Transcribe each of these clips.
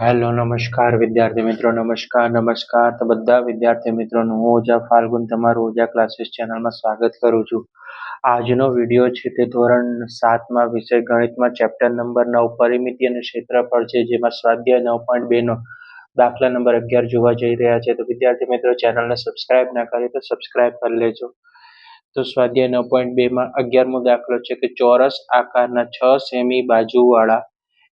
Hello નમસ્કાર વિદ્યાર્થી મિત્રો નમસ્કાર તો બધા વિદ્યાર્થી મિત્રોનું હું ઓજા ફાલ્ગુન તમારું ઓજા ક્લાસીસ ચેનલમાં સ્વાગત કરું છું. આજનો વિડીયો છે તે ધોરણ 7માં વિષય ગણિતમાં ચેપ્ટર નંબર 9 પરિમિતિ અને ક્ષેત્રફળ છે, જેમાં સ્વાધ્યાય 9.2 નો દાખલા નંબર 11 જોવા જઈ રહ્યા છે. તો વિદ્યાર્થી મિત્રો ચેનલને સબસ્ક્રાઇબ ના કરી તો સબસ્ક્રાઇબ કરી લેજો. તો સ્વાધ્યાય 9.2માં 11મો દાખલો છે કે ચોરસ આકારના 6 સેમી બાજુવાળા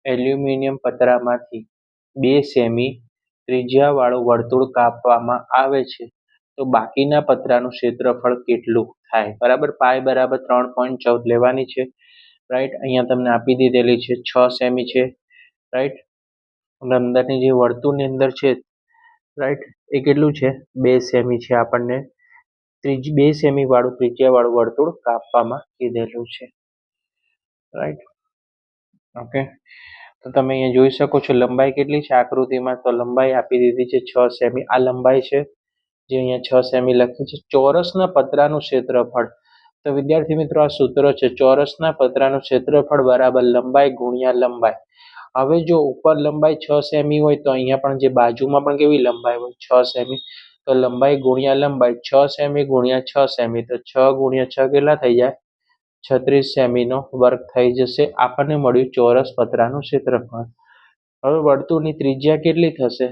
એલ્યુમિનિયમ પતરામાંથી 2 સેમી ત્રિજ્યાવાળું વર્તુળ કાપવામાં આવે છે, તો બાકીના પતરાનું ક્ષેત્રફળ કેટલું થાય? બરાબર. પાય બરાબર 3.14 લેવાની છે. રાઈટ. અહીંયા તમને આપી દીધેલી છે 6 સેમી છે. રાઈટ. અને અંદરની જે વર્તુળની અંદર છે, રાઈટ, એ કેટલું છે? 2 સેમી છે. આપણને 2 સેમી વાળું ત્રિજ્યાવાળું વર્તુળ કાપવામાં કીધેલું છે. રાઈટ. ઓકે. તો તમે અહીંયા જોઈ શકો છો લંબાઈ કેટલી છે આકૃતિમાં. તો લંબાઈ આપી દીધી છે 6 સેમી. આ લંબાઈ છે જે અહીંયા 6 સેમી લખી છે. ચોરસના પતરાનું ક્ષેત્રફળ. તો વિદ્યાર્થી મિત્રો આ સૂત્ર છે, ચોરસના પતરાનું ક્ષેત્રફળ બરાબર લંબાઈ ગુણ્યા લંબાઈ. હવે જો ઉપર લંબાઈ 6 સેમી હોય તો અહીંયા પણ જે બાજુમાં પણ કેવી લંબાઈ હોય? 6 સેમી. તો લંબાઈ ગુણ્યા લંબાઈ 6 સેમી ગુણ્યા 6 સેમી, તો 6 ગુણ્યા 6 કેટલા થઈ જાય? 36 સેમીનો વર્ગ થઈ જશે. આપણને મળ્યું ચોરસ પતરાનું ક્ષેત્રફળ. હવે વર્તુળની ત્રિજ્યા કેટલી થશે?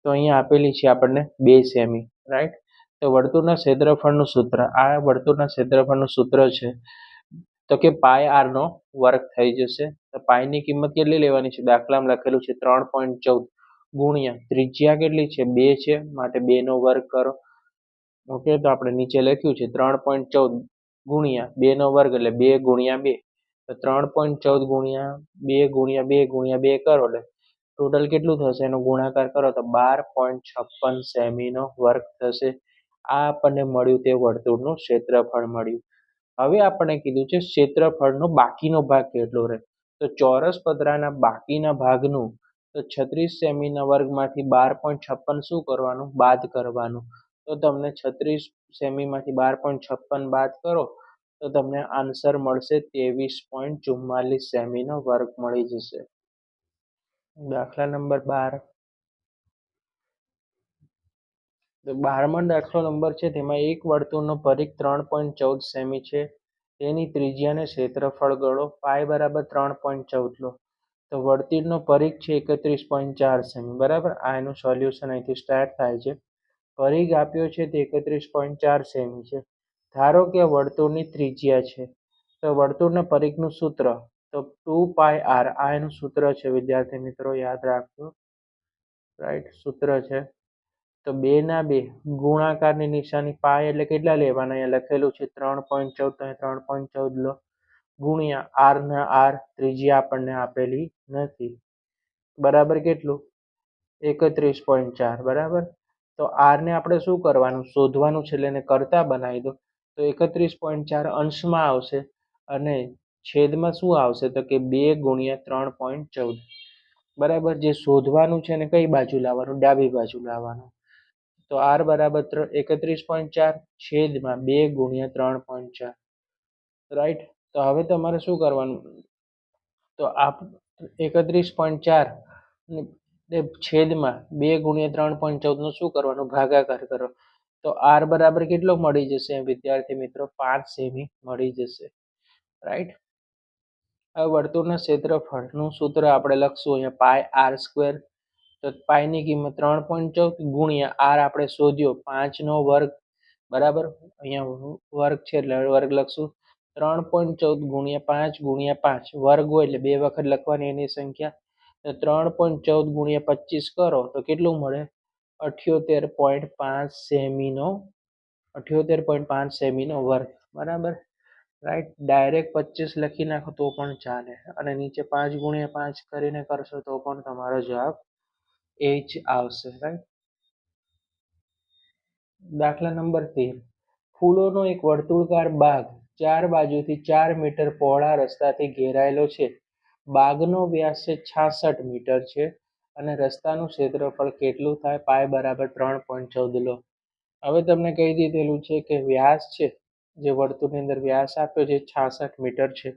તો અહીંયા આપેલી છે આપણને 2 સેમી. રાઈટ. તો વર્તુળના ક્ષેત્રફળનું સૂત્ર, આ વર્તુળના ક્ષેત્રફળનું સૂત્ર છે તો કે પાય આર નો વર્ગ થઈ જશે. તો પાયની કિંમત કેટલી લેવાની છે? દાખલામાં લખેલું છે 3.14 ગુણ્યા ત્રિજ્યા કેટલી છે? 2 છે, માટે 2 નો વર્ગ કરો. ઓકે. તો આપણે નીચે લખ્યું છે 3.14 ગુણ્યા 2 નો વર્ગ એટલે 2 ગુણ્યા 2. તો 3.14 ગુણ્યા 2 ગુણ્યા 2 ગુણ્યા 2 કરો એટલે ટોટલ કેટલું થશે? એનો ગુણાકાર કરો તો 12.56 સેમીનો વર્ગ થશે. આ આપણને મળ્યું તે વર્તુળનું ક્ષેત્રફળ મળ્યું. હવે આપણને કીધું છે ક્ષેત્રફળનો બાકીનો ભાગ કેટલો રહે. તો ચોરસ પતરાના બાકીના ભાગનું, તો 36 સેમીના વર્ગમાંથી 12.56 શું કરવાનું? બાદ કરવાનું. તો તમને 36 સેમીમાંથી 12.56 બાદ કરો તો તમને આન્સર મળશે 23.44 સેમીનો વર્ગ મળી જશે. દાખલા નંબર 12. તો 12મો દાખલો નંબર છે, તેમાં એક વર્તુળનો પરિઘ 3.14 સેમી છે. તેની ત્રિજ્યાને ક્ષેત્રફળ ગણો. પાય બરાબર 3.14 લો. તો વર્તુળનો પરિઘ છે 31.4 સેમી. બરાબર. આ એનું સોલ્યુશન અહીંથી સ્ટાર્ટ થાય છે. પરિઘ આપ્યો છે તે 31.4 સેમી છે. ધારો કે વર્તુળની ત્રિજ્યા છે. તો વર્તુળના પરિઘનું સૂત્ર તો 2 પાય આર. આ એનું સૂત્ર છે વિદ્યાર્થી મિત્રો, યાદ રાખજો. રાઈટ. સૂત્ર છે. તો 2 ના 2 ગુણાકારની નિશાની પાય એટલે કેટલા લેવાના? અહીંયા લખેલું છે 3.14, તો 3.14 લો. ગુણ્યા આર ના આર, ત્રિજ્યા આપણને આપેલી નથી. બરાબર કેટલું? 31.4. બરાબર. તો આર ને આપણે શું કરવાનું? શોધવાનું છે, એટલે એને કરતા બનાવી દો. તો 31.4 અંશમાં આવશે અને છેદમાં શું આવશે? તો કે 2 ગુણ્યા 3.14. બરાબર. જે શોધવાનું છે એને કઈ બાજુ લાવવાનું? ડાબી બાજુ લાવવાનું. તો આર બરાબર 31.4 છેદમાં 2 ગુણ્યા 3.4. રાઈટ. તો હવે તમારે શું કરવાનું? તો આ 31.4 છેદમાં 2 ગુણ્યા 3.14 નું શું કરવાનું? ભાગાકાર કરો. તો આર બરાબર કેટલો મળી જશે વિદ્યાર્થી મિત્રો? 5 સેમી મળી જશે. રાઈટ. હવે વર્તુળના ક્ષેત્રફળનું સૂત્ર આપણે લખશું અહીંયા પાય આર સ્ક્વેર. તો પાયની કિંમત 3.14 ગુણ્યા આર આપણે શોધ્યો 5 નો વર્ગ. બરાબર. અહીંયા વર્ગ છે એટલે વર્ગ લખશું. 3.14 ગુણ્યા 5 ગુણ્યા 5, વર્ગ હોય એટલે 2 વખત લખવાની એની સંખ્યા. તો 3.14 ગુણ્યા 25 કરો તો કેટલું મળે? 78.5 સેમીનો 78.5 સેમીનો વર્ગ. બરાબર. રાઈટ. ડાયરેક્ટ 25 લખી નાખો તો પણ ચાલે, અને નીચે 5 ગુણ્યા 5 કરીને કરશો તો પણ તમારો જવાબ એ જ આવશે. રાઈટ. દાખલા નંબર 13. ફૂલોનો એક વર્તુળાકાર બાગ 4 બાજુથી 4 મીટર પહોળા રસ્તાથી ઘેરાયેલો છે. બાગનો વ્યાસ છે 66 મીટર છે અને રસ્તાનું ક્ષેત્રફળ કેટલું થાય? પાય બરાબર 3.14 લો. હવે તમને કહી દીધેલું છે કે વ્યાસ છે, જે વર્તુળની અંદર વ્યાસ આપ્યો છે 66 મીટર છે.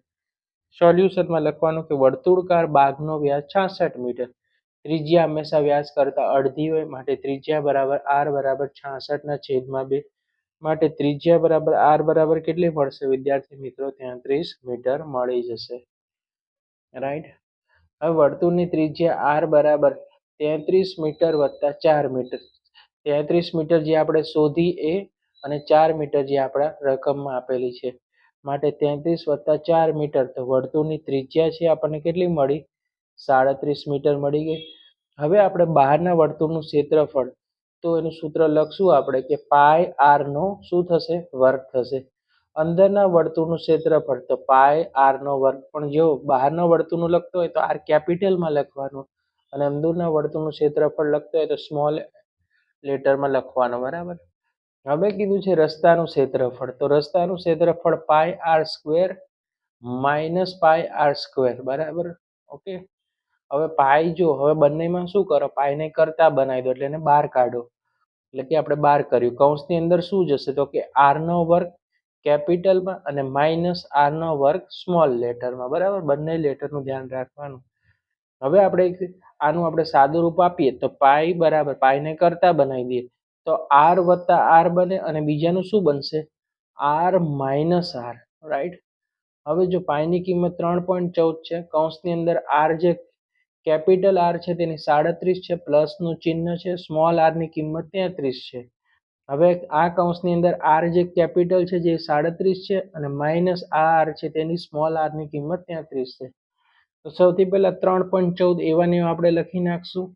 સોલ્યુશનમાં લખવાનું કે વર્તુળાકાર બાગનો વ્યાસ 66 મીટર. ત્રિજ્યા હંમેશા વ્યાસ કરતા અડધી હોય, માટે ત્રિજ્યા બરાબર r બરાબર 66/2. માટે ત્રિજ્યા બરાબર r બરાબર કેટલી મળશે વિદ્યાર્થી મિત્રો? 33 મીટર મળી જશે. રાઈટ. હવે વર્તુળની ત્રિજ્યા r બરાબર 33 મીટર વત્તા 4 મીટર. 33 મીટર જે આપણે શોધી એ અને 4 મીટર જે આપણા રકમમાં આપેલી છે. માટે 33 વત્તા 4 મીટર, તો વર્તુળની ત્રિજ્યા છે આપણને કેટલી મળી? 37 મીટર મળી ગઈ. હવે આપણે બહારના વર્તુળનું ક્ષેત્રફળ, તો એનું સૂત્ર લખશું આપણે કે પાઈ આર નો શું થશે? વર્ગ થશે. અંદરના વર્તુળનું ક્ષેત્રફળ તો પાઈ આર નો વર્ગ. પણ જો બહારના વર્તુળનું લખતો હોય તો આર કેપિટલમાં લખવાનું, અને અંદરના વર્તુળનું ક્ષેત્રફળ લખતો હોય તો સ્મોલ લેટરમાં લખવાનું. બરાબર. હવે કીધું છે રસ્તાનું ક્ષેત્રફળ, તો રસ્તાનું ક્ષેત્રફળ pi r square minus pi r square. બરાબર. ઓકે. હવે પાઈ જો હવે બંનેમાં શું કરો? પાઈને કરતા બનાવી દો એટલે એને બહાર કાઢો. એટલે કે આપણે બહાર કર્યું. કૌંસની અંદર શું જશે? તો કે આર નો વર્ગ કેપિટલમાં અને માઇનસ આર નો વર્ગ સ્મોલ લેટરમાં. બરાબર. બંને લેટરનું ધ્યાન રાખવાનું. હવે આનું આપણે સાદું રૂપ આપીએ તો પાઈ બરાબર પાઈને કરતા બનાવી દઈએ તો આર વત્તા આર બને, અને બીજાનું શું બનશે? R minus R. રાઈટ. હવે જો પાઈની કિંમત 3.14 છે, કૌંસની અંદર આર જે કેપિટલ આર છે તેની 37 છે, પ્લસનું ચિહ્ન છે, સ્મોલ આર ની કિંમત 33 છે. હવે આ કૌંસની અંદર આર જે કેપિટલ છે જે 37 છે, અને માઇનસ આર છે તેની સ્મોલ આર ની કિંમત 33 છે. તો સૌથી પહેલા 3.14 એવા ને એવા આપણે લખી નાખશું.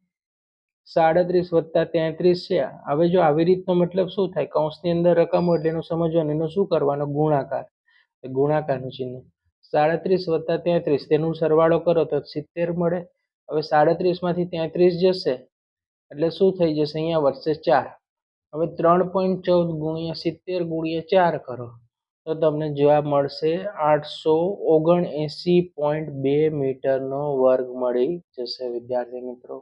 37 વત્તા 33 છે. હવે જો આવી રીતનો મતલબ શું થાય? કૌંસની અંદર રકમ હોય એટલે એનું સમજવાનું, એનું શું કરવાનું? ગુણાકાર. ગુણાકારનું ચિહ્ન. 37 વત્તા 33 તેનું સરવાળો કરો તો 70 મળે. હવે 37 માંથી 33 જશે એટલે શું થઈ જશે? અહીંયા વધશે 4. હવે 3.14 ગુણ્યા 70 ગુણ્યા 4 કરો તો તમને જવાબ મળશે 879.2 મીટરનો વર્ગ મળી જશે વિદ્યાર્થી મિત્રો.